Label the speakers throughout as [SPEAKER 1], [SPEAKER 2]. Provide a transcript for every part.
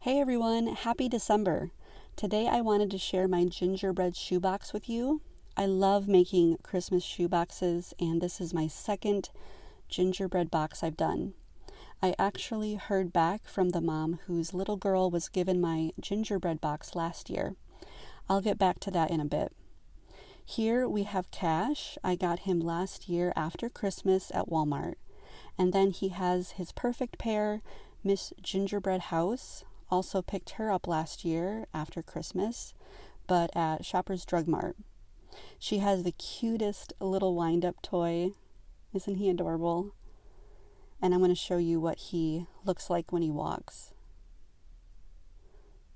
[SPEAKER 1] Hey everyone, happy December. Today I wanted to share my gingerbread shoebox with you. I love making Christmas shoeboxes, and this is my second gingerbread box I've done. I actually heard back from the mom whose little girl was given my gingerbread box last year. I'll get back to that in a bit. Here we have Cash. I got him last year after Christmas at Walmart. And then he has his perfect pair, Miss Gingerbread House. Also picked her up last year after Christmas, but at Shoppers Drug Mart. She has the cutest little wind-up toy. Isn't he adorable? And I'm going to show you what he looks like when he walks.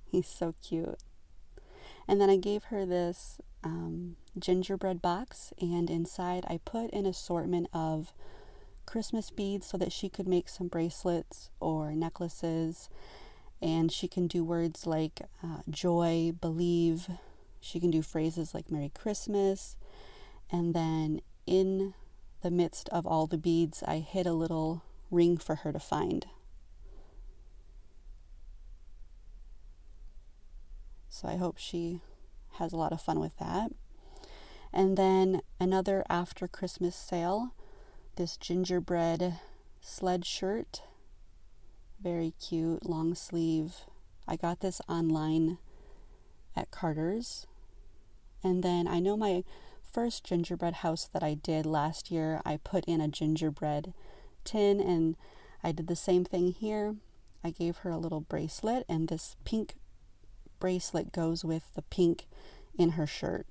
[SPEAKER 1] He's so cute. And then I gave her this gingerbread box, and inside I put an assortment of Christmas beads so that she could make some bracelets or necklaces. And she can do words like joy, believe. She can do phrases like Merry Christmas. And then in the midst of all the beads, I hid a little ring for her to find. So I hope she has a lot of fun with that. And then another after Christmas sale, this gingerbread sled shirt. Very cute, long sleeve. I got this online at Carter's. And then I know my first gingerbread house that I did last year, I put in a gingerbread tin, and I did the same thing here. I gave her a little bracelet, and this pink bracelet goes with the pink in her shirt.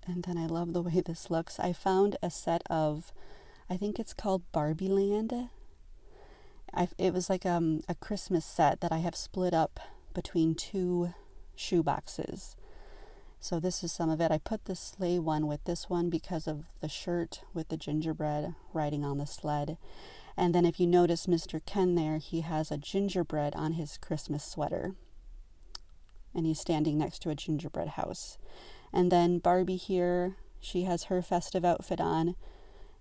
[SPEAKER 1] And then I love the way this looks. I found a set of, I think it's called Barbie Land. It was like a Christmas set that I have split up between two shoe boxes. So this is some of it. I put the sleigh one with this one because of the shirt with the gingerbread riding on the sled. And then if you notice Mr. Ken there, he has a gingerbread on his Christmas sweater. And he's standing next to a gingerbread house. And then Barbie here, she has her festive outfit on,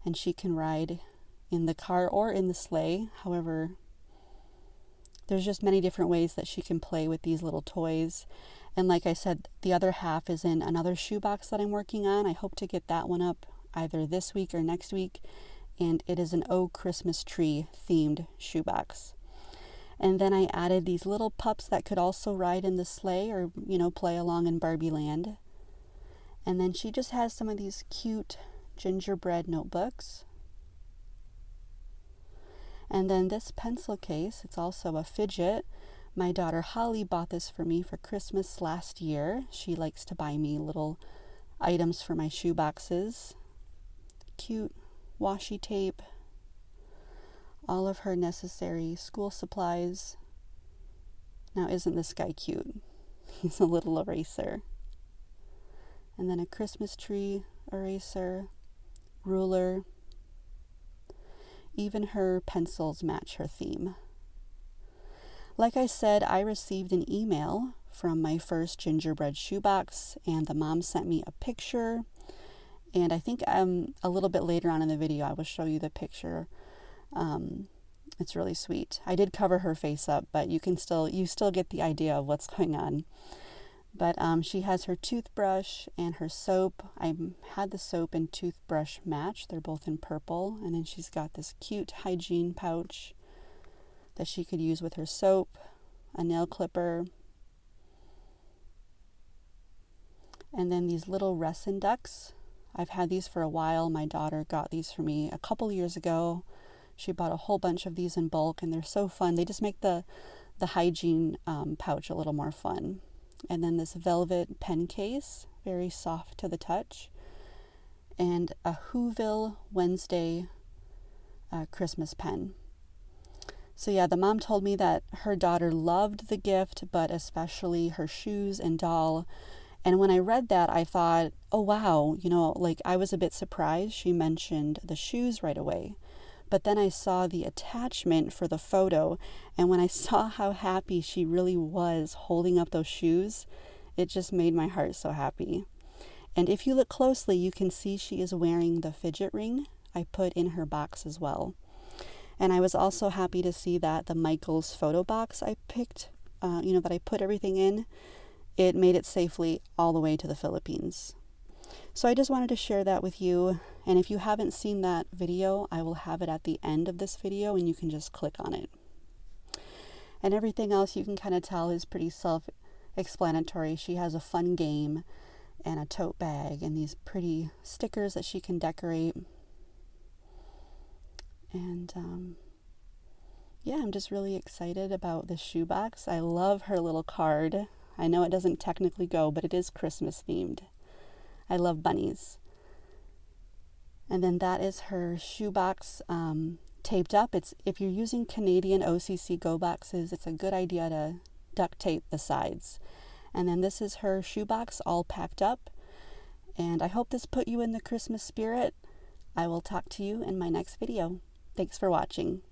[SPEAKER 1] and she can ride in the car or in the sleigh. However, there's just many different ways that she can play with these little toys. And like I said, the other half is in another shoebox that I'm working on. I hope to get that one up either this week or next week. And it is an Oh Christmas Tree themed shoebox. And then I added these little pups that could also ride in the sleigh or, play along in Barbie Land. And then she just has some of these cute gingerbread notebooks. And then this pencil case, it's also a fidget. My daughter Holly bought this for me for Christmas last year. She likes to buy me little items for my shoe boxes. Cute washi tape. All of her necessary school supplies. Now isn't this guy cute? He's a little eraser. And then a Christmas tree eraser, ruler. Even her pencils match her theme. Like I said, I received an email from my first gingerbread shoebox, and the mom sent me a picture. And I think a little bit later on in the video I will show you the picture. It's really sweet. I did cover her face up, but you still get the idea of what's going on. But she has her toothbrush and her soap. I had the soap and toothbrush match. They're both in purple. And then she's got this cute hygiene pouch that she could use with her soap, a nail clipper, and then these little resin ducks. I've had these for a while. My daughter got these for me a couple years ago. She bought a whole bunch of these in bulk, and they're so fun. They just make the hygiene pouch a little more fun. And then this velvet pen case, very soft to the touch. And a Whoville Wednesday Christmas pen. So yeah, the mom told me that her daughter loved the gift, but especially her shoes and doll. And when I read that, I thought, oh wow, I was a bit surprised she mentioned the shoes right away. But then I saw the attachment for the photo, and when I saw how happy she really was holding up those shoes, it just made my heart so happy. And if you look closely, you can see she is wearing the fidget ring I put in her box as well. And I was also happy to see that the Michaels photo box I picked, that I put everything in, it made it safely all the way to the Philippines. So I just wanted to share that with you. And if you haven't seen that video, I will have it at the end of this video and you can just click on it. And everything else you can kind of tell is pretty self-explanatory. She has a fun game and a tote bag and these pretty stickers that she can decorate. And yeah, I'm just really excited about the shoebox. I love her little card. I know it doesn't technically go, but it is Christmas themed. I love bunnies. And then that is her shoebox taped up. If you're using Canadian OCC Go boxes, it's a good idea to duct tape the sides. And then this is her shoebox all packed up. And I hope this put you in the Christmas spirit. I will talk to you in my next video. Thanks for watching.